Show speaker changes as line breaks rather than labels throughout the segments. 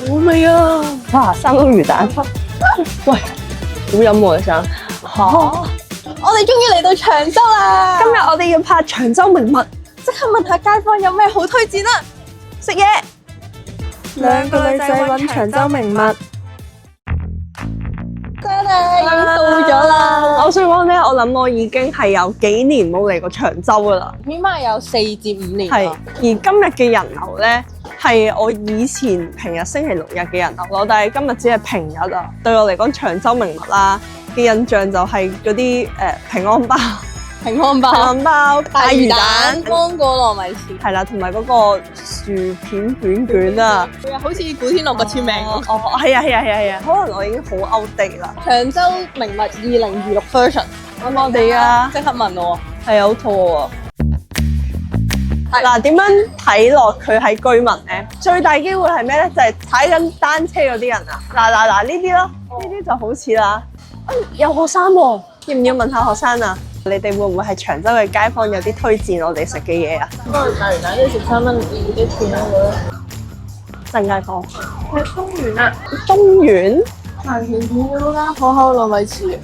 好味啊！哇，三粒魚蛋，喂，好飲喎，你想嚇？
我哋終於嚟到長洲啦！
今日我哋要拍長洲名物，
即刻問下街坊有咩好推薦啦！
食嘢。兩個女仔揾長洲名物。
真係已經到咗啦！
我想講咧，我諗我已經係有幾年冇嚟過長洲噶啦。
起碼有4至5年。
係，而今日嘅人流咧，係我以前平日星期六日嘅人流咯，但係今日只係平日啊。對我嚟講，長洲名物啦嘅印象就係嗰啲平安包、
平安包、
大魚蛋、
芒果糯米糍，
係啦，同埋嗰個薯片卷啊。
好似古天樂個簽名咯。
哦，係啊，可能我已經好 outdate 啦。
長洲名物2026 version，
咁我哋啊，
即刻問我。
係好肚餓啊！嗱，點樣睇落佢係居民咧？最大機會係咩咧？就係踩緊單車嗰啲人啊！嗱呢啲咯，呢啲就好似啦。有學生喎，要唔要問下學生啊？你哋會唔會係長洲嘅街坊有啲推薦我哋食嘅嘢啊？
不過大魚蛋都13蚊一片啦，我覺得。
新街坊
係東源啊！
東園，
鹹甜片嗰間可口糯米糍。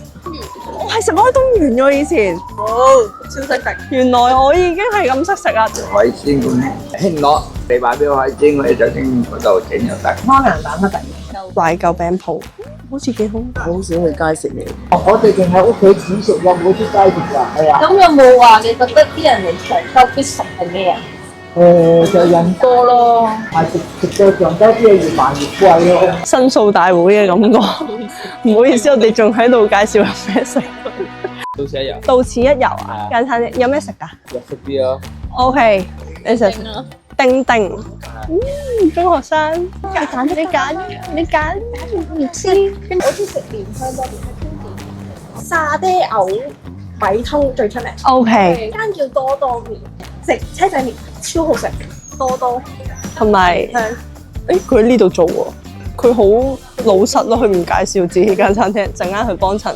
我係食開東園喎以前。
超識食。
原來我已經係咁識食啊！
海鮮咁興攞，你買俾我海鮮，我哋就經嗰度整就得。
孖羊蛋乜第
懷舊餅鋪好似幾好。
好少去街食嘢，我哋淨喺屋企煮食，有冇啲街食㗎？係啊，
咁有冇話你覺得啲人嚟長洲必食係咩啊？
就人多咯，係食到長洲啲嘢越賣越貴咯。
申訴大會嘅感覺，唔好意思，我哋仲喺度介紹有咩食。
到此一遊，
到此一遊啊！間餐廳有咩食㗎
日式啲咯。
？OK，你食丁丁，中學生，你揀，唔知。
我中意食蓮香多啲，沙爹牛米通最出名。
OK，
間叫多多麵，食車仔麵超好食，多多
同埋
香。
誒佢喺呢度做喎，佢好老實咯，佢唔介紹自己間餐廳，陣間去幫襯。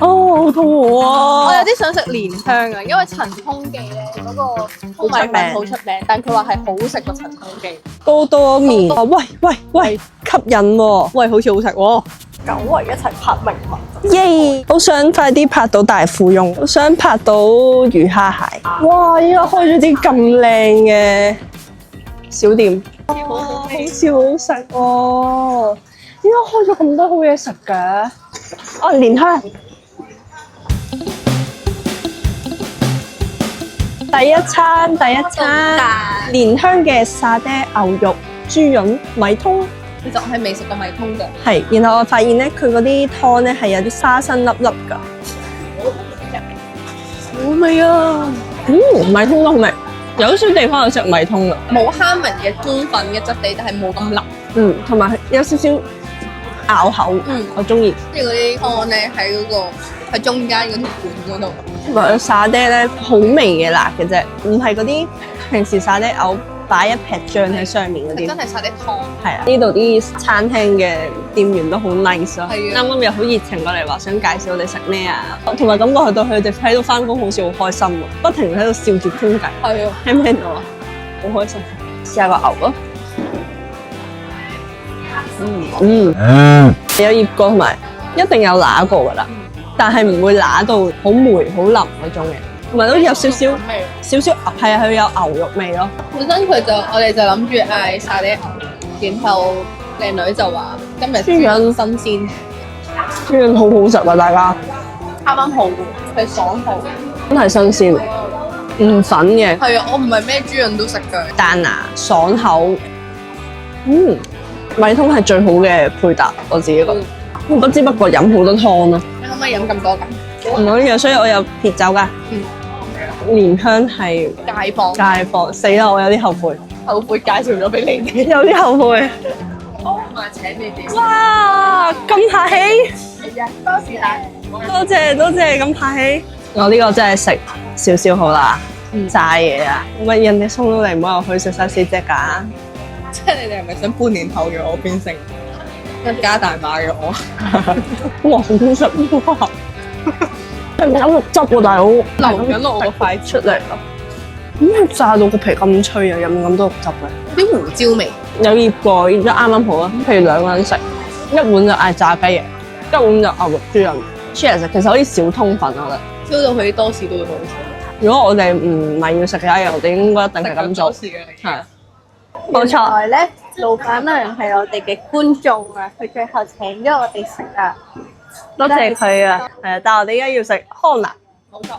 哦，好肚餓
我
啊！
有啲想食蓮香啊，因為陳通記咧嗰個通米粉好出名，但佢話係好食過陳通記。
多多麵，哦喂，吸引喎！
喂，好似好食喎！久違一齊拍名物。
耶！好想快啲拍到大富翁，好想拍到魚蝦蟹。哇！依家開咗啲咁靚嘅小店，哇！好似好食喎！點解開咗咁多好嘢食嘅？哦，蓮香。第一餐蓮香嘅沙爹牛肉豬潤米通。
其實我係未食過米通嘅。
係，然後我發現咧，佢嗰啲湯咧係有啲沙身粒粒㗎，好味啊！米通都好味，有少地方有食米通㗎，
冇蝦文嘅中粉嘅質地，但係冇咁腍。
同埋有少少咬口，我中意。
即係嗰啲湯咧喺嗰個喺中間嗰條管嗰度。
同埋沙爹咧好微嘅辣嘅啫，唔係嗰啲平時沙爹牛擺一劈醬喺上面嗰啲。
真係沙爹湯。
係啊，呢度啲餐廳嘅店員都好 nice 咯，
係啊
啱啱又好熱情過嚟話想介紹我哋食咩啊，同埋感覺去到佢哋喺度翻工好似好開心喎，不停喺度笑住傾偈。
係啊，
聽唔聽到啊？好開心！試下個牛咯，有醃過同埋一定有揦過噶啦，但係唔會揦到好霉好腍嗰種嘅，同埋都有少少係啊，佢有牛肉味咯。
本身我哋就諗住嗌沙爹牛，然後靚女就話今日豬潤新鮮，
豬潤好好食啊！大家
啱啱好，係爽口。
真係新鮮，唔粉嘅，
係啊，我唔係咩豬潤都食嘅。
彈牙爽口。米通係最好嘅配搭，我自己覺得。我不知不覺飲好多湯咯。
你可唔可以飲咁多㗎？
唔可以啊，所以我有撇酒㗎。蓮香係
街坊，
死啦！我有啲後悔，
後悔介紹咗俾你哋。
有啲後悔。
我咪請你哋。
哇！咁客氣，
係啊，多時間。
多謝咁客氣。我呢個真係食少少好啦，炸嘢啊！乜人哋送到嚟，唔好入去食晒4隻㗎。
即係你哋係咪想半年後嘅我變成一家大碼嘅我？
哇！好好食哇！係咪有肉汁喎，大佬？流
緊落我個塊
出嚟咯。咁佢炸到個皮咁脆啊，有冇咁多肉汁嘅？
啲胡椒味，
有醃過，醃得啱啱好啊。譬如兩個人食，一碗就嗌炸雞翼，一碗就牛肉豬潤。Cheers，其實好似小通粉我覺得。
燒到佢啲多士都會好食。
如果我哋唔係要食其他嘢，我哋應該一定係咁做。係，冇錯。
原來咧，老闆娘係我哋嘅觀眾啊，佢最後請咗我哋食啊，
多謝佢啊！係啊，但係我哋而家要食康納，
冇錯。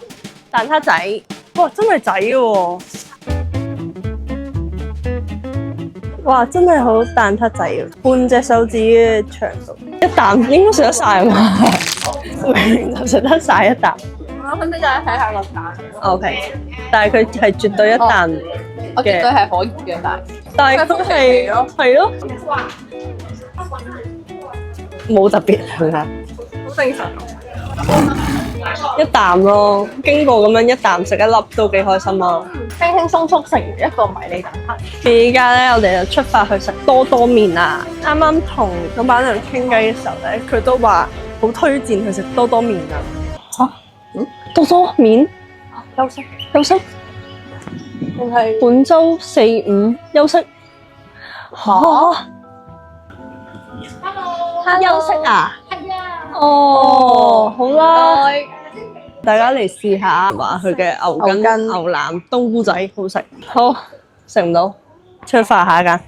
蛋撻仔，哇，真係仔喎！哇，真係好蛋撻仔啊！半隻手指嘅長度，一啖應該食得晒嘛？明明就食得晒一啖。
我肯定就係睇下個蛋。
OK，但係佢係絕對一啖
我絕對
嘅，
係可以嘅，
但係佢係咯，冇特別係咪？
好正常。
一啖咯，經過咁樣一啖食一粒都幾開心啊！
輕輕鬆鬆食完一個迷你蛋撻。
而家咧，我哋就出發去食多多麵啦。啱啱同老闆娘傾偈嘅時候咧，佢都話好推薦去食多多麵啊！嚇？多多麵？
休息
休息？
定係
本週4、5休息？嚇？休息啊？係啊。哦，好啦，大家嚟試下話佢嘅牛筋、牛腩、冬菇仔好食。好，食唔到，出發下一間。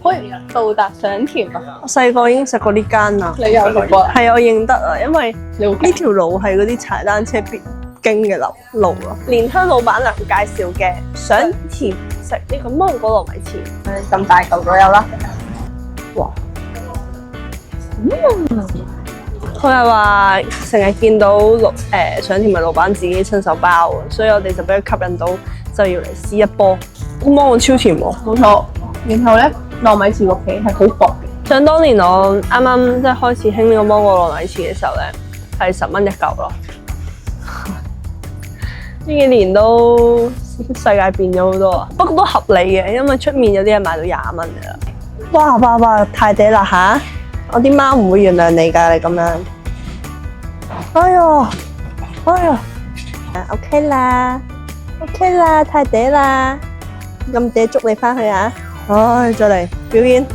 可以到達上田啊！
我細個已經食過呢間啦，
你有食過？
係我認得啊，因為
你好
呢條路係嗰啲踩單車必經嘅路咯。蓮香老闆娘介紹嘅上田食呢個芒果糯米糍，
咁大嚿都有啦。
哇！佢係話成日見到上田咪老闆自己親手包啊，所以我哋就俾佢吸引到，就要嚟試一波。芒果超甜喎，
冇錯。然後咧，糯米糍個皮係好薄嘅。
想當年我啱啱即係開始興呢個芒果糯米糍嘅時候咧，係10蚊一嚿咯。呢幾年都世界變咗好多啊，不過都合理嘅，因為出面有啲嘢賣到20蚊嘅啦。哇！太嗲啦嚇！我啲貓唔會原諒你㗎，你咁樣。哎呀，OK 啦，太嗲啦，咁嗲捉你翻去啊！唉，再嚟表演。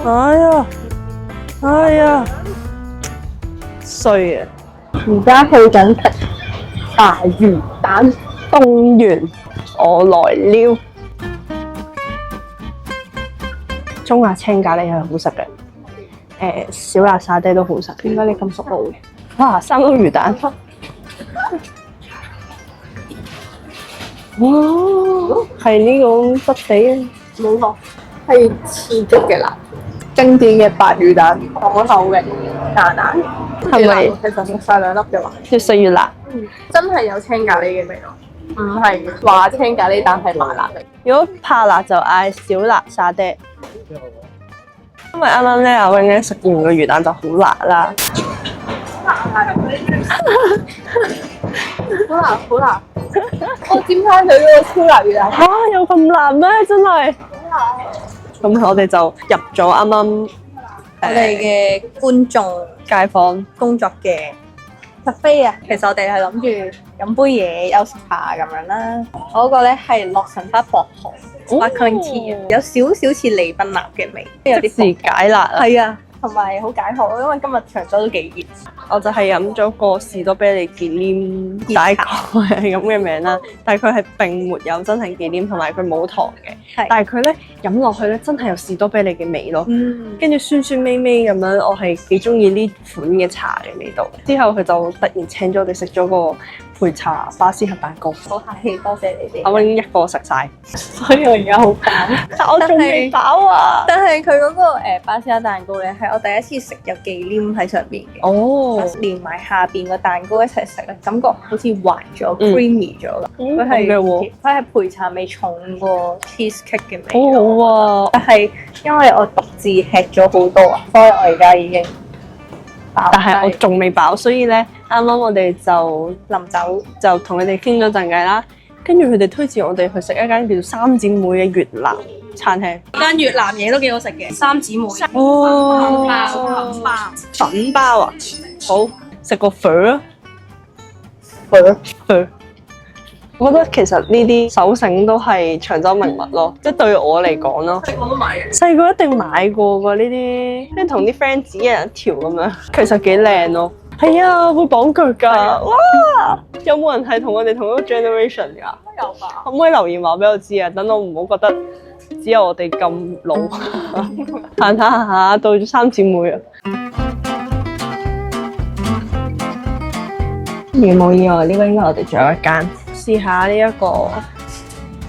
哎呀，衰啊！
而家去緊食大魚蛋，
凍完我來了。中辣青咖喱係好食嘅，小辣沙爹都好食。點解你咁熟路嘅？哇，3粒魚蛋。哇，係呢種質地啊！
冇錯，係刺激嘅辣，經典嘅白魚蛋，可口嘅蛋奶，
係咪
其實食晒2粒嘅話，
越食越辣？
真係有青咖喱嘅味咯，唔係話青咖喱但係麻辣嘅。
如果怕辣就嗌小辣沙爹。因為啱啱咧阿永咧食完個魚蛋就好辣啦，
好辣！我點解佢嗰個超辣魚蛋？
嚇有咁辣咩？真係。咁我哋就入咗啱啱
我哋嘅觀眾
街坊
工作嘅cafe啊，其實我哋係諗住飲杯嘢休息下咁樣啦。我嗰個咧係洛神花薄荷 sparkling tea，有少少似利賓納嘅味，有
即
啲
時解辣啊！
係啊，同埋好解渴，因為今日長洲都幾熱。
我就係飲咗個士多啤梨忌廉，大概係咁嘅名啦。但係佢係並沒有真係忌廉，同埋佢冇糖嘅。
係
但係佢咧飲落去咧，真係有士多啤梨嘅味咯。
嗯，
跟住酸酸味味咁樣，我係幾中意呢款嘅茶嘅味道。之後佢就突然請咗我哋食咗個焙茶巴斯克蛋糕，
好客氣，多謝你哋。
阿 wing 一個食晒，
所以我而家好飽。
但我仲未飽啊！
但係佢嗰個巴斯克蛋糕咧，係我第一次食有忌廉喺上邊嘅。
哦，
連埋下邊個蛋糕一齊食咧，感覺好似滑咗、creamy 咗啦。佢
好嘅喎，
佢係焙茶味重過 cheesecake 嘅味。
好好啊！
但係因為我獨自吃咗好多啊，所以我而家已經飽。
但係我仲未飽，所以咧啱啱我哋就
臨走
就同佢哋傾咗陣偈啦。跟住佢哋推薦我哋去食一間叫做三姊妹嘅越南餐廳。
間越南嘢都幾好食嘅，三姊妹
哦，粉包啊！好食個粉啊！粉我覺得其實呢啲手繩都係長洲名物咯，即係對我嚟講咯。
細個都買嘅。
細個一定買過㗎呢啲，跟住同啲 friend 指一人一條咁樣，其實幾靚咯。係啊，會綁腳㗎。哇！有冇人係同我哋同一個 generation 㗎？
有吧？
可唔可以留言話俾我知啊？等我唔好覺得只有我哋咁老。行下到咗三姊妹啊！如冇意外，呢個應該我哋仲有一間。試下呢一個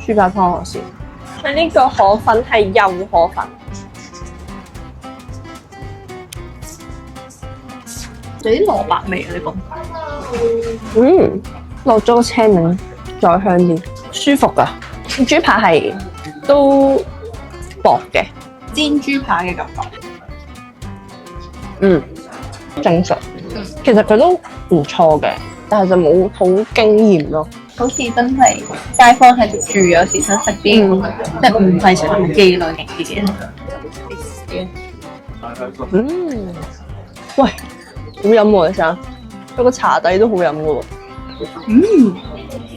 豬扒湯河先。佢呢個河粉係幼河粉。
有啲蘿蔔味啊！你講。
落咗個青檸，再香啲，舒服噶。豬扒係都薄嘅，
煎豬扒嘅感覺。
正常。其實佢都唔錯嘅，但係就冇好驚豔咯。
好似真係街坊喺度住，有時想食啲即係唔係茶記類型啲嘅。
喂，好飲喎，其實有個茶底都好飲噶喎。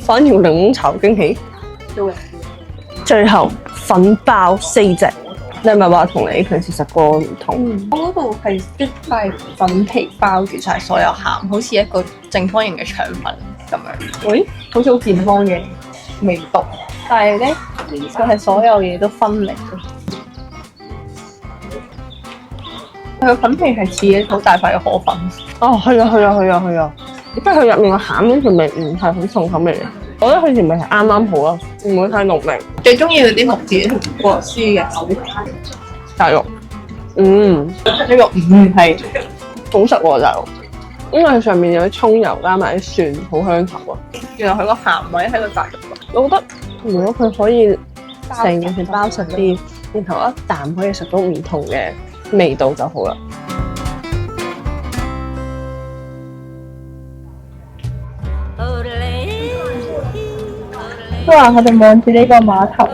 反而檸檬茶驚喜。最後粉包4隻，你係咪話同你平時食過唔同？
我嗰度係一塊粉皮包住晒所有餡，好似一個正方形嘅腸粉咁樣。
喂，好似好健康嘅味道，
但係咧，佢係所有嘢都分離嘅。佢個粉皮係似一好大塊嘅河粉。
哦，係啊，即係佢入面個餡嗰條味唔係好重口味嘅，我覺得佢條味係啱啱好啦，唔會太濃味。
最中意嗰啲木耳同過絲嘅
大肉，
呢個係
好食喎大肉，因為佢上面有啲葱油加埋啲蒜，好香口啊！
原來佢個鹹位喺個大肉度。
我覺得如果佢可以成件事包實啲，然後一啖可以食到唔同嘅味道就好啦。
哇！我哋望住呢個碼頭，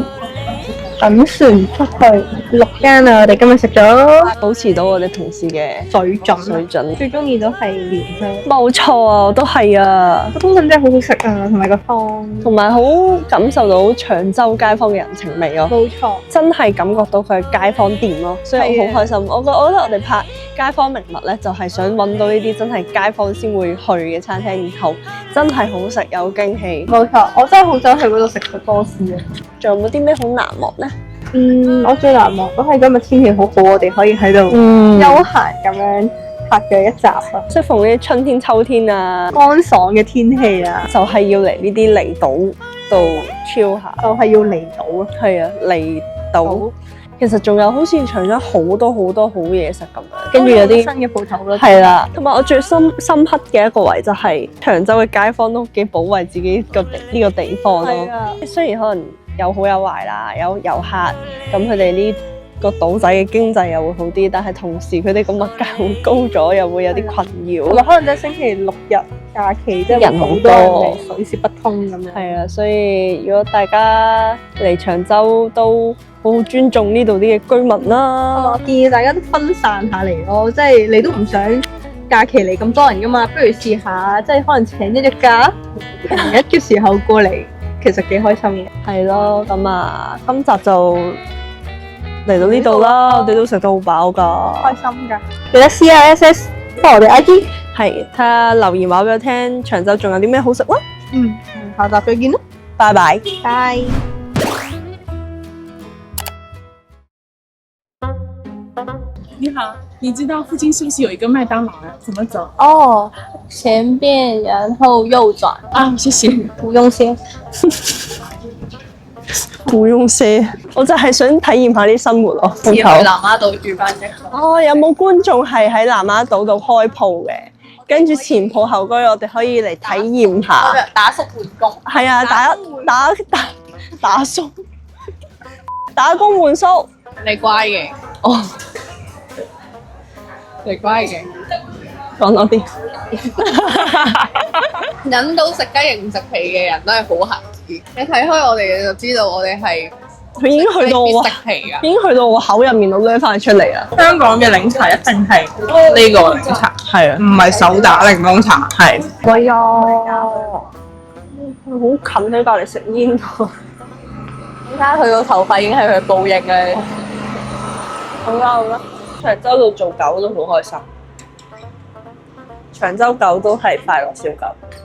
等船出去6間啊！我哋今日食咗
保持到我哋平時嘅
水準，
最
中意都係蓮香。
冇錯啊，都係啊，
個通粉真係好好食啊，同埋個湯，
同埋好感受到長洲街坊嘅人情味咯。
冇錯，
真係感覺到佢係街坊店咯，所以我好開心。我覺得我哋拍街坊名物咧，就係想揾到呢啲真係街坊先會去嘅餐廳，然後真係好食有驚喜。
冇錯，我真係好想去嗰度食個多士啊！
仲有冇啲咩好難忘咧？
我最難忘都係今日天氣好好，我哋可以喺度休閒咁樣拍嘅一集啊！
即係逢呢啲春天、秋天啊，
乾爽嘅天氣啊，
就係要嚟呢啲離島度 chill 下，
就係要離島啊！
係啊，離島。其實仲有好似長咗好多好嘢食咁樣，跟住有啲
新嘅鋪頭咯。
係啦，同埋我最深刻嘅一個位就係長洲嘅街坊都幾保衞自己呢個地方咯。雖然可能有好有壞啦，有遊客，咁佢哋呢個島仔嘅經濟又會好啲，但係同時佢哋個物價會高咗，又會有啲困擾。
同埋可能真係星期6日假期，即係
人好多
人嚟水泄不通咁樣。
係啊，所以如果大家嚟長洲都好尊重呢度啲嘅居民啦。
我建議大家都分散下嚟咯，即係你都唔想假期嚟咁多人噶嘛，不如試下即係可能請一日假，平日嘅時候過嚟，其實幾開心嘅。
係咯，咁啊，今集就嚟到呢度啦，我哋都食得好飽㗎，
開心㗎！記得 CLSS 幫我哋 IG，
係睇下留言話俾我聽，長洲仲有啲咩好食啦。
下集再見啦，
拜拜。
拜。
你好，你知道附近是不是有一个麦当劳呀？怎么走？
哦，前邊然後右轉，
啊，謝謝。
不用謝。
唔用謝，我就係想體驗下啲生活咯。
去南丫島住翻啫。
哦，有冇觀眾係喺南丫島度開鋪嘅？跟住前鋪後居，我哋可以嚟體驗下。
打宿換工。
係啊，打宿，打工換宿。
你乖嘅，
哦，
你乖嘅，
講多啲。
忍到食雞翼唔食皮嘅人都係好閒子。你睇開我哋就知道我哋係
佢已經去到我
食皮㗎。
已經去到我口入面，我掠翻出嚟啦。
香港嘅檸茶一定係呢個檸茶，
係啊，
唔係手打檸檬茶，係。
貴啊！好近喺隔離食煙喎。
而家佢個頭髮已經係佢報應啦。
好啦好啦，
長洲度做狗都好開心。
長洲狗都係快樂小狗。